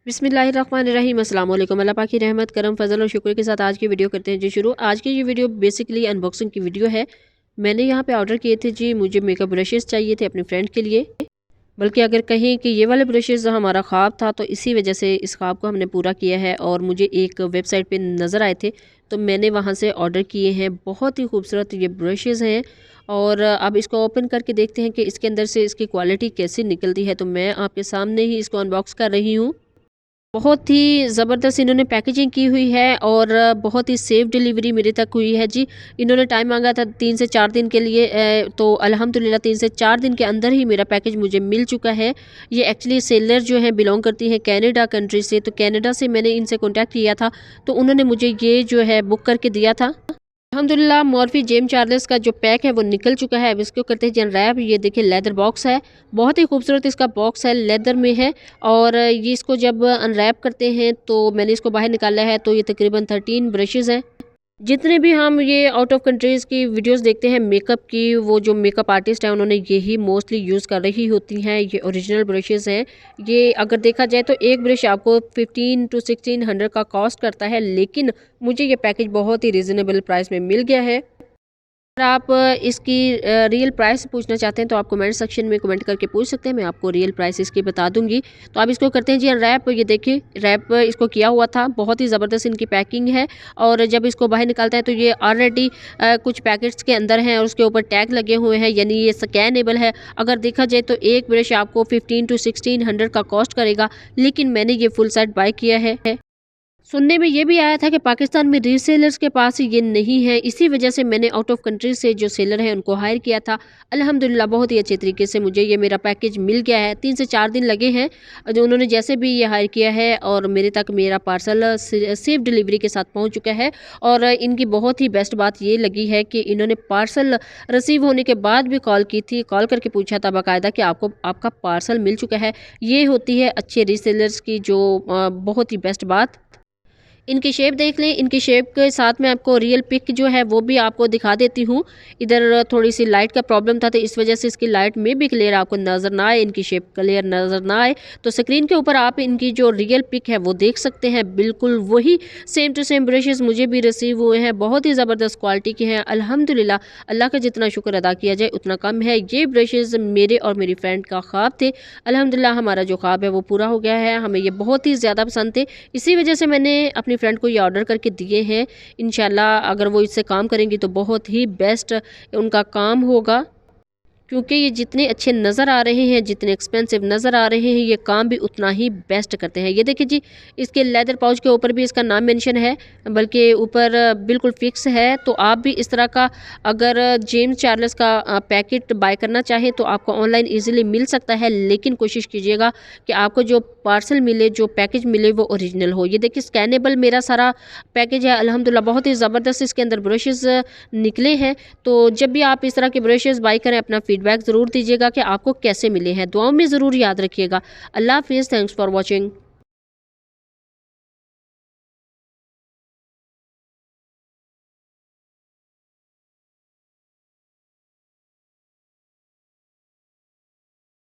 बिस्मिल्लाहिर्रहमानिर्रहीम अस्सलाम वालेकुम। अल्लाह पाक की रहमत करम फजल और शुक्र के साथ आज की वीडियो करते हैं जी शुरू। आज की ये वीडियो बेसिकली अनबॉक्सिंग की वीडियो है। मैंने यहाँ पे ऑर्डर किए थे जी, मुझे मेकअप ब्रशेस चाहिए थे अपने फ्रेंड के लिए। बल्कि अगर कहें कि ये वाले ब्रशेस हमारा ख्वाब था, तो इसी वजह से इस ख्वाब को हमने पूरा किया है। और मुझे एक वेबसाइट पे नज़र आए थे, तो मैंने वहाँ से ऑर्डर किए हैं। बहुत ही खूबसूरत ये ब्रशेस हैं। और अब इसको ओपन करके देखते हैं कि इसके अंदर से इसकी क्वालिटी कैसी निकलती है। तो मैं आपके सामने ही इसको अनबॉक्स कर रही हूँ। बहुत ही ज़बरदस्त इन्होंने पैकेजिंग की हुई है और बहुत ही सेफ डिलीवरी मेरे तक हुई है जी। इन्होंने टाइम मांगा था 3 से 4 दिन के लिए, तो अल्हम्दुलिल्लाह 3 से 4 दिन के अंदर ही मेरा पैकेज मुझे मिल चुका है। ये एक्चुअली सेलर जो है बिलोंग करती हैं कनाडा कंट्री से, तो कनाडा से मैंने इनसे कॉन्टैक्ट किया था, तो उन्होंने मुझे ये जो है बुक करके दिया था। अल्हम्दुलिल्लाह मॉर्फी जेम चार्ल्स का जो पैक है वो निकल चुका है। अब इसको करते हैं अनरैप। ये देखिए लेदर बॉक्स है, बहुत ही खूबसूरत इसका बॉक्स है, लेदर में है। और ये इसको जब अनरैप करते हैं तो मैंने इसको बाहर निकाला है, तो ये तकरीबन 13 ब्रशेज़ हैं। जितने भी हम ये आउट ऑफ कंट्रीज़ की वीडियोस देखते हैं मेकअप की, वो जो मेकअप आर्टिस्ट हैं उन्होंने यही मोस्टली यूज़ कर रही होती हैं। ये ओरिजिनल ब्रशेज़ हैं। ये अगर देखा जाए तो एक ब्रश आपको 15 टू 1600 का कॉस्ट करता है, लेकिन मुझे ये पैकेज बहुत ही रिजनेबल प्राइस में मिल गया है। अगर आप इसकी रियल प्राइस पूछना चाहते हैं तो आप कमेंट सेक्शन में कमेंट करके पूछ सकते हैं, मैं आपको रियल प्राइस इसकी बता दूंगी। तो आप इसको करते हैं जी अनरैप। ये देखिए रैप इसको किया हुआ था, बहुत ही ज़बरदस्त इनकी पैकिंग है। और जब इसको बाहर निकालते हैं तो ये ऑलरेडी कुछ पैकेट्स के अंदर हैं और उसके ऊपर टैग लगे हुए हैं, यानी ये स्कैनेबल है। अगर देखा जाए तो एक ब्रश आपको 15 टू 1600 का कॉस्ट करेगा, लेकिन मैंने ये फुल सेट बाय किया है। सुनने में ये भी आया था कि पाकिस्तान में रीसेलर्स के पास ये नहीं है, इसी वजह से मैंने आउट ऑफ कंट्री से जो सेलर है उनको हायर किया था। अल्हम्दुलिल्लाह बहुत ही अच्छे तरीके से मुझे ये मेरा पैकेज मिल गया है। 3 से 4 दिन लगे हैं जो उन्होंने जैसे भी ये हायर किया है, और मेरे तक मेरा पार्सल सेफ डिलीवरी के साथ पहुंच चुका है। और इनकी बहुत ही बेस्ट बात ये लगी है कि इन्होंने पार्सल रिसीव होने के बाद भी कॉल की थी, कॉल करके पूछा था बाकायदा कि आपको आपका पार्सल मिल चुका है। ये होती है अच्छे रीसेलर्स की जो बहुत ही बेस्ट बात। इनकी शेप देख लें, इनकी शेप के साथ में आपको रियल पिक जो है वो भी आपको दिखा देती हूँ। इधर थोड़ी सी लाइट का प्रॉब्लम था, तो इस वजह से इसकी लाइट में भी क्लियर आपको नज़र ना आए, इनकी शेप क्लियर नज़र ना आए। तो स्क्रीन के ऊपर आप इनकी जो रियल पिक है वो देख सकते हैं। बिल्कुल वही सेम टू सेम ब्रशेज़ मुझे भी रिसीव हुए हैं, बहुत ही ज़बरदस्त क्वालिटी के हैं। अल्हम्दुलिल्लाह अल्लाह का जितना शुक्र अदा किया जाए उतना कम है। ये ब्रशेज़ मेरे और मेरी फ्रेंड का ख्वाब थे। अल्हम्दुलिल्लाह हमारा जो ख्वाब है वो पूरा हो गया है। हमें ये बहुत ही ज़्यादा पसंद थे, इसी वजह से मैंने अपनी फ्रेंड को ये ऑर्डर करके दिए हैं। इंशाल्लाह अगर वो इससे काम करेंगी तो बहुत ही बेस्ट उनका काम होगा, क्योंकि ये जितने अच्छे नज़र आ रहे हैं, जितने एक्सपेंसिव नज़र आ रहे हैं, ये काम भी उतना ही बेस्ट करते हैं। ये देखिए जी, इसके लेदर पाउच के ऊपर भी इसका नाम मेंशन है, बल्कि ऊपर बिल्कुल फिक्स है। तो आप भी इस तरह का अगर जेम्स चार्ल्स का पैकेट बाय करना चाहें तो आपको ऑनलाइन ईजिली मिल सकता है, लेकिन कोशिश कीजिएगा कि आपको जो पार्सल मिले, जो पैकेज मिले, वो ओरिजिनल हो। ये देखिए स्कैनेबल मेरा सारा पैकेज है। अल्हम्दुलिल्लाह बहुत ही ज़बरदस्त इसके अंदर ब्रशेज़ निकले हैं। तो जब भी आप इस तरह के ब्रशेज़ बाय करें, अपना फीडबैक ज़रूर दीजिएगा कि आपको कैसे मिले हैं। दुआओं में ज़रूर याद रखिएगा। अल्लाह हाफ़िज़। Thanks for watching.